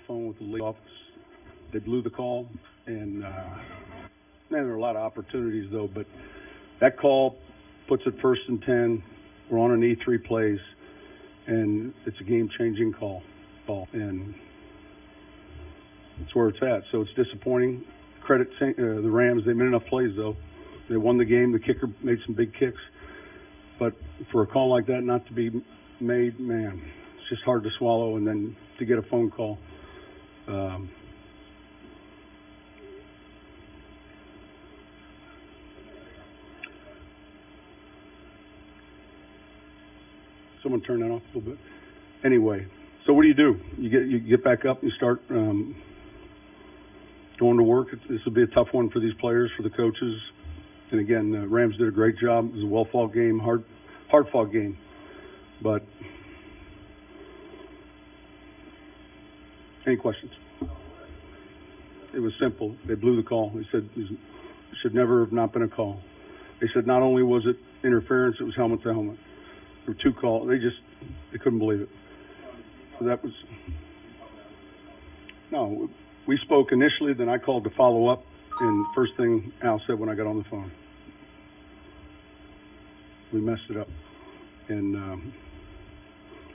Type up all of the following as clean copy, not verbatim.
phone with the league office. They blew the call, and there were a lot of opportunities, though, but that call puts it 1st and 10. We're on an E3 plays, and it's a game-changing call, and that's where it's at. So it's disappointing. Credit the Rams. They made enough plays, though. They won the game. The kicker made some big kicks. But for a call like that not to be made, man, it's just hard to swallow. And then to get a phone call. Someone turn that off a little bit. Anyway, so what do? You get back up and you start going to work. This will be a tough one for these players, for the coaches. And again, the Rams did a great job. It was a well-fought game, hard-fought game. But any questions? It was simple. They blew the call. They said it should never have not been a call. They said not only was it interference, it was helmet to helmet. There were 2 calls. They couldn't believe it. So that was no. We spoke initially, then I called to follow up, and first thing Al said when I got on the phone, we messed it up. And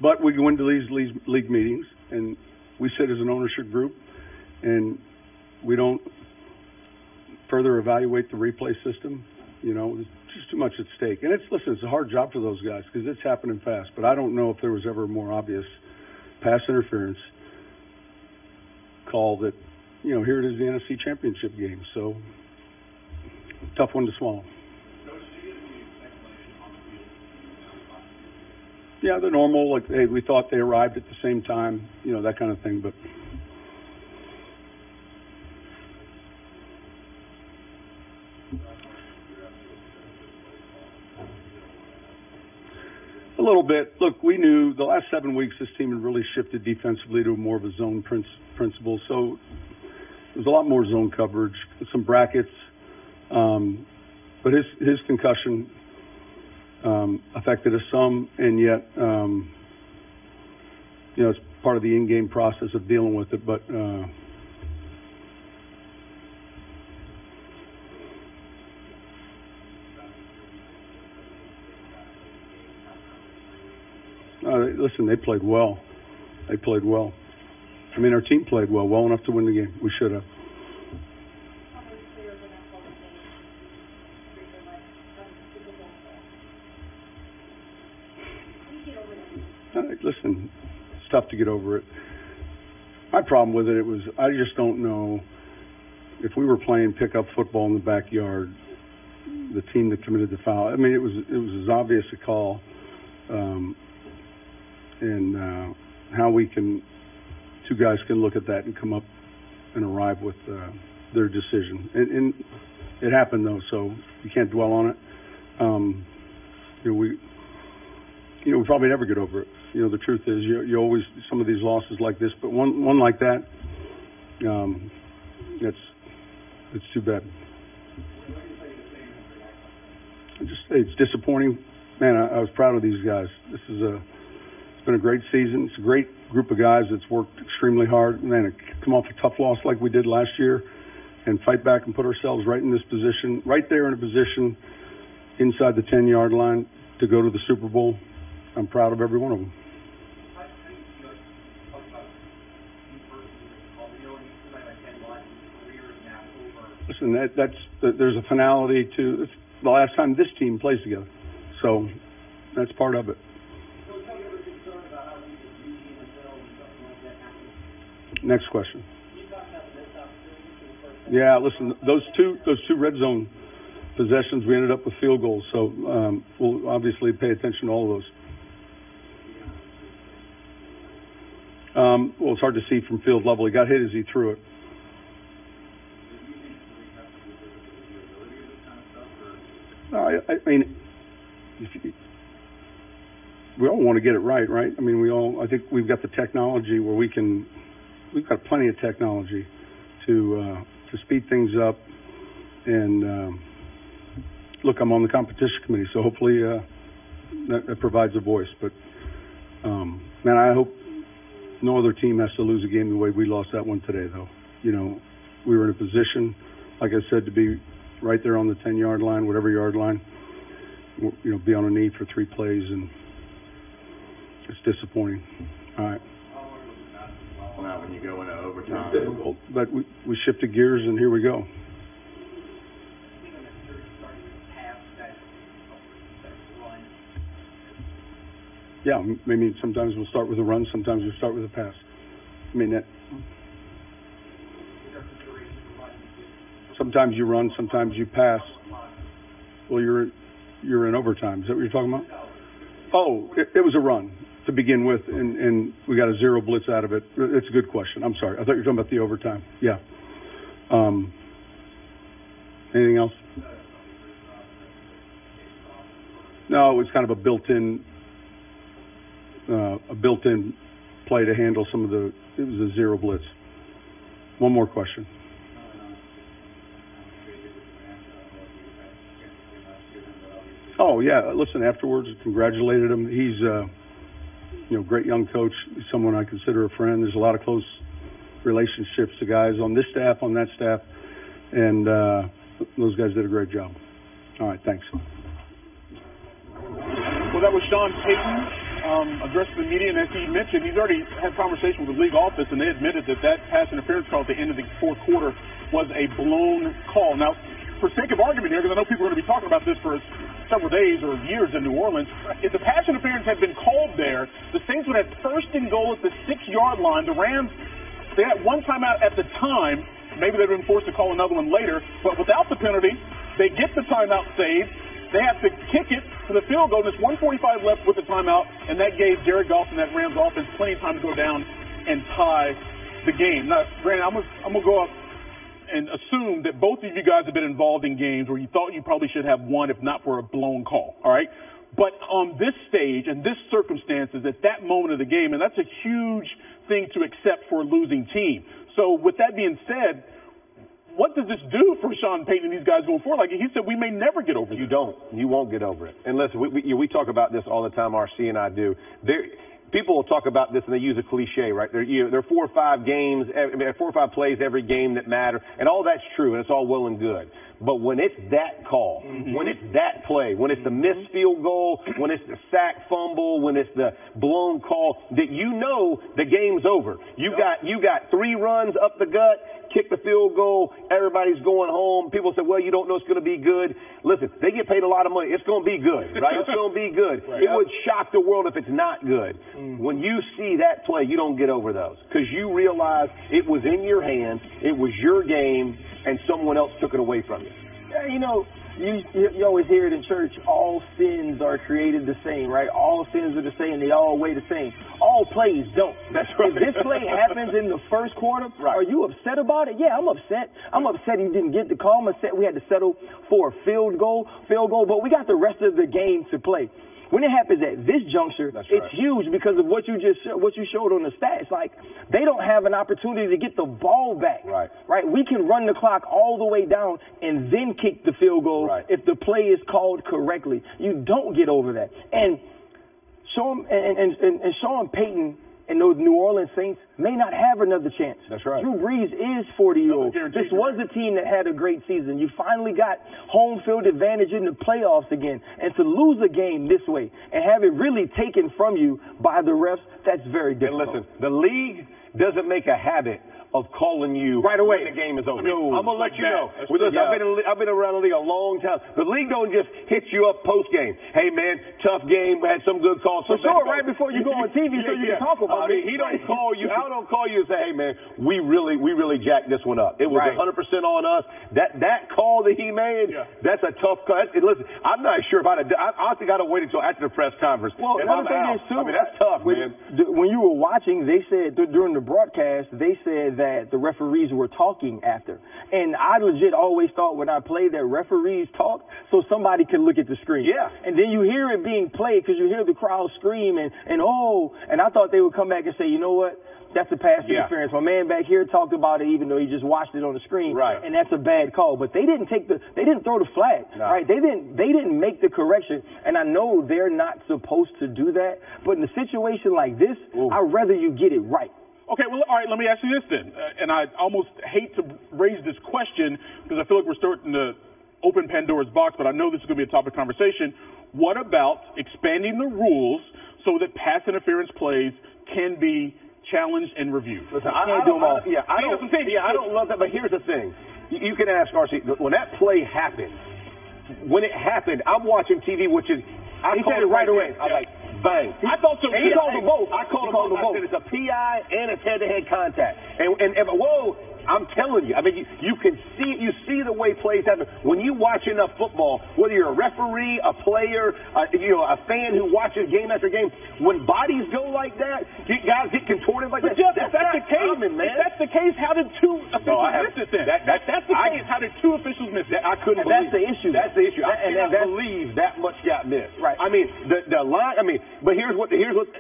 but we go into these league meetings, and we sit as an ownership group, and we don't further evaluate the replay system. You know, there's just too much at stake. And it's a hard job for those guys because it's happening fast. But I don't know if there was ever a more obvious pass interference call that, you know, here it is, the NFC Championship game. So, tough one to swallow. Yeah, the normal, like, hey, we thought they arrived at the same time, you know, that kind of thing. But a little bit. Look, we knew the last 7 weeks this team had really shifted defensively to more of a zone principle. So there was a lot more zone coverage, some brackets. But his concussion affected us some, and yet, you know, it's part of the in-game process of dealing with it. But listen, they played well. They played well. I mean, our team played well enough to win the game. We should have. Listen, it's tough to get over it. My problem with it was I just don't know if we were playing pickup football in the backyard, the team that committed the foul. I mean, it was as obvious a call, and how two guys can look at that and come up and arrive with their decision. And it happened though, so you can't dwell on it. We probably never get over it. You know, the truth is, you always some of these losses like this, but one like that, it's too bad. It's disappointing, man. I was proud of these guys. It's been a great season. It's a great group of guys that's worked extremely hard. Man, to come off a tough loss like we did last year, and fight back and put ourselves right in this position, right there in a position inside the 10-yard line to go to the Super Bowl. I'm proud of every one of them. Listen, there's a finality to it's the last time this team plays together, so that's part of it. Next question. Yeah, listen, those two red zone possessions, we ended up with field goals, so we'll obviously pay attention to all of those. Well, it's hard to see from field level. He got hit as he threw it. I mean, we all want to get it right? I mean, I think we've got the technology where we've got plenty of technology to speed things up. And look, I'm on the competition committee, so hopefully, that provides a voice. But man, I hope No other team has to lose a game the way we lost that one today, though. You know, we were in a position, like I said, to be right there on the 10-yard line, whatever yard line, you know, be on a knee for 3 plays, and it's disappointing. All right. Now when you go into overtime. But we shifted gears, and here we go. Yeah, maybe sometimes we'll start with a run, sometimes we'll start with a pass. I mean, sometimes you run, sometimes you pass. Well, you're in overtime. Is that what you're talking about? Oh, it was a run to begin with, and we got a 0 blitz out of it. It's a good question. I'm sorry. I thought you were talking about the overtime. Yeah. Anything else? No, it was kind of a built-in play to handle some of the. It was a 0 blitz. One more question. Oh yeah, listen. Afterwards, congratulated him. He's great young coach. He's someone I consider a friend. There's a lot of close relationships to guys on this staff, on that staff, and those guys did a great job. All right, thanks. Well, that was Sean Payton addressing the media, and as he mentioned, he's already had conversation with the league office, and they admitted that pass interference call at the end of the fourth quarter was a blown call. Now, for sake of argument here, because I know people are going to be talking about this for several days or years in New Orleans, if the pass interference had been called there, the Saints would have first and goal at the 6-yard line. The Rams, they had one timeout at the time. Maybe they've been forced to call another one later, but without the penalty, they get the timeout saved. They have to kick it to the field goal. There's 1:45 left with the timeout, and that gave Jared Goff and that Rams offense plenty of time to go down and tie the game. Now, Brandon, I'm gonna go up and assume that both of you guys have been involved in games where you thought you probably should have won if not for a blown call, all right? But on this stage and this circumstances, at that moment of the game, and that's a huge thing to accept for a losing team. So with that being said, what does this do for Sean Payton and these guys going forward? Like he said, we may never get over this. You don't. You won't get over it. And listen, we talk about this all the time, RC and I do. People will talk about this and they use a cliche, right? There are 4 or 5 games, 4 or 5 plays every game that matter, and all that's true, and it's all well and good. But when it's that call, when it's that play, when it's the missed field goal, when it's the sack fumble, when it's the blown call, that you know the game's over. You got 3 runs up the gut, kick the field goal, everybody's going home. People say, well, you don't know it's going to be good. Listen, they get paid a lot of money. It's going to be good, right? It's going to be good. Right. It would shock the world if it's not good. When you see that play, you don't get over those because you realize it was in your hands, it was your game, and someone else took it away from you. Yeah, you know, you always hear it in church, all sins are created the same, right? All sins are the same. They all weigh the same. All plays don't. That's right. If this play happens in the first quarter, right, are you upset about it? Yeah, I'm upset. I'm upset he didn't get the call. I'm upset we had to settle for a field goal, but we got the rest of the game to play. When it happens at this juncture, it's huge because of what you showed on the stats. Like, they don't have an opportunity to get the ball back. Right? We can run the clock all the way down and then kick the field goal if the play is called correctly. You don't get over that. And Sean Payton and those New Orleans Saints may not have another chance. That's right. Drew Brees is 40-year-old. This was a team that had a great season. You finally got home field advantage in the playoffs again. And to lose a game this way and have it really taken from you by the refs, that's very difficult. And listen, the league doesn't make a habit of calling you right away when the game is over. No, I'm gonna let you know. Listen, I've been around the league a long time. The league don't just hit you up post game. Hey man, tough game. We had some good calls. For sure, right before you go on TV, so you can talk about it. He don't call you. Al don't call you and say, hey man, we really jacked this one up. It was 100% on us. That call that he made, that's a tough call. Listen, I'm not sure if I honestly got to wait until after the press conference. Well, another thing is too. I mean, that's tough, man. When you were watching, they said during the broadcast, they said that the referees were talking after. And I legit always thought when I played that referees talk so somebody could look at the screen. Yeah. And then you hear it being played because you hear the crowd scream and I thought they would come back and say, you know what? that's a pass interference. My man back here talked about it, even though he just watched it on the screen, right? And that's a bad call. But they didn't throw the flag, right? They didn't make the correction. And I know they're not supposed to do that, but in a situation like this, I'd rather you get it right. Okay, well, all right, let me ask you this then. And I almost hate to raise this question because I feel like we're starting to open Pandora's box, but I know this is going to be a topic of conversation. What about expanding the rules so that pass interference plays can be challenged and reviewed? Listen, I don't love that, but here's the thing. You can ask RC, when that play happened, I'm watching TV, which is, I called it right away. I was like, bang. I thought so. He called them both. I called them both. I said it's a PI and it's head-to-head contact. And whoa, I'm telling you. I mean, you can see it. You see the way plays happen. When you watch enough football, whether you're a referee, a player, a fan who watches game after game, when bodies go like that, guys get contorted like that. Jeff, if that's the case, man. If that's the case, how did two officials miss it then? That's the case. How did two officials miss it? I couldn't believe. That's the issue. That's the issue. I cannot believe that much got missed. Right. I mean, the line. I mean, but here's what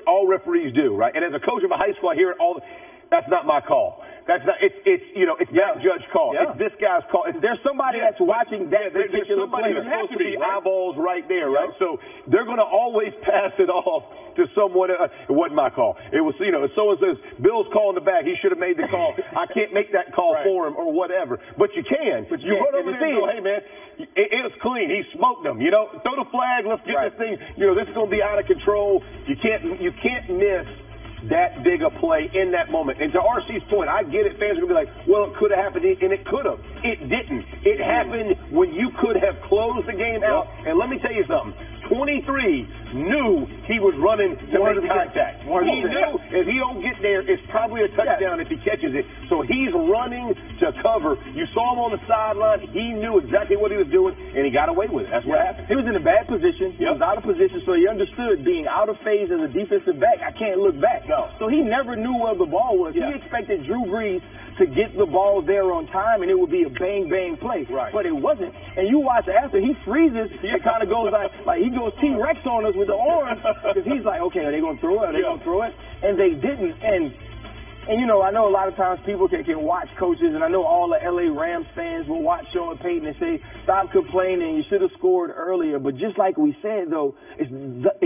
all referees do, right? And as a coach of a high school, I hear it all. That's not my call. That's not. It's that judge call. Yeah. It's this guy's call. There's somebody that's watching that particular play. There's supposed to be eyeballs right there, right? So they're going to always pass it off to someone. It wasn't my call. It was, someone says Bill's call in the back. He should have made the call. I can't make that call for him or whatever. But you can. But you run over there and go, hey man, it was clean. He smoked them. Throw the flag. Let's get this thing. This is going to be out of control. You can't miss that big a play in that moment. And to RC's point, I get it. Fans are going to be like, well, it could have happened, and it could have. It didn't. It happened when you could have closed the game out. And let me tell you something. 23 knew he was running to make contact. He knew if he don't get there, it's probably a touchdown if he catches it. So he's running to cover. You saw him on the sideline. He knew exactly what he was doing, and he got away with it. That's what happened. He was in a bad position. He was out of position, so he understood being out of phase as a defensive back. I can't look back. No. So he never knew where the ball was. He expected Drew Brees to get the ball there on time, and it would be a bang-bang play. Right. But it wasn't. And you watch after, he freezes. It kind of goes like he goes T-Rex on us with the arms because he's like, okay, are they going to throw it? Are they going to throw it? And they didn't. And I know a lot of times people can watch coaches, and I know all the LA Rams fans will watch Sean Payton and say, stop complaining, you should have scored earlier. But just like we said, though, it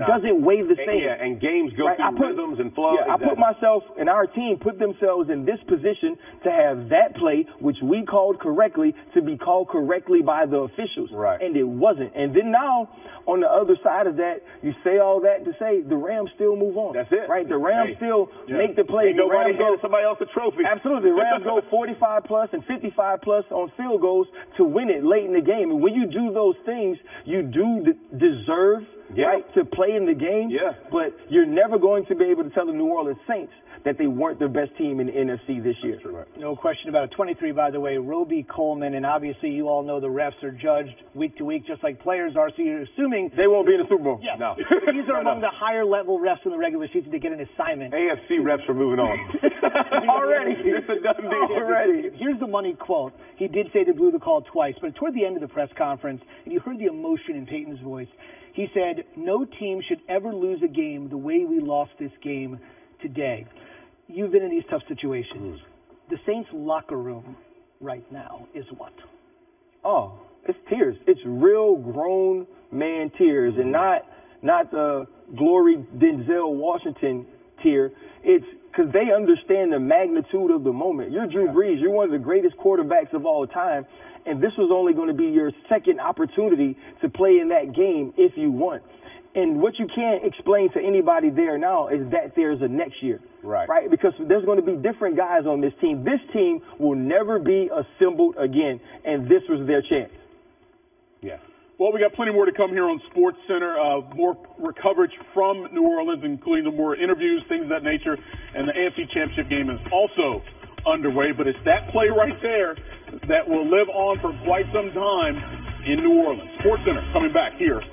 doesn't weigh the same. Yeah, and games go through rhythms and flow. Yeah, I put myself and our team put themselves in this position to have that play, which we called correctly, to be called correctly by the officials. Right. And it wasn't. And then now, on the other side of that, you say all that to say the Rams still move on. That's it. Right? The Rams still make the play. Ain't nobody handed somebody else a trophy. Absolutely. The Rams go 45-plus and 55-plus on field goals to win it late in the game. And when you do those things, you do deserve to play in the game. Yeah. But you're never going to be able to tell the New Orleans Saints that they weren't the best team in the NFC this year. Right. No question about it. 23, by the way, Roby Coleman, and obviously you all know the refs are judged week to week, just like players are, so you're assuming they won't be in the Super Bowl. Yeah. No. These are among the higher-level refs in the regular season to get an assignment. AFC refs are moving on. Already. It's a done deal. Already. Here's the money quote. He did say they blew the call twice, but toward the end of the press conference, and you heard the emotion in Payton's voice, he said, no team should ever lose a game the way we lost this game today. You've been in these tough situations. The Saints locker room right now is what? Oh, it's tears. It's real grown man tears, and not the glory Denzel Washington tear. It's because they understand the magnitude of the moment. You're Drew Brees. You're one of the greatest quarterbacks of all time, and this was only going to be your second opportunity to play in that game if you won. And what you can't explain to anybody there now is that there's a next year. Right? Because there's going to be different guys on this team. This team will never be assembled again, and this was their chance. Yeah. Well, we got plenty more to come here on Sports Center. More coverage from New Orleans, including the more interviews, things of that nature. And the AFC Championship game is also underway. But it's that play right there that will live on for quite some time in New Orleans. Sports Center coming back here.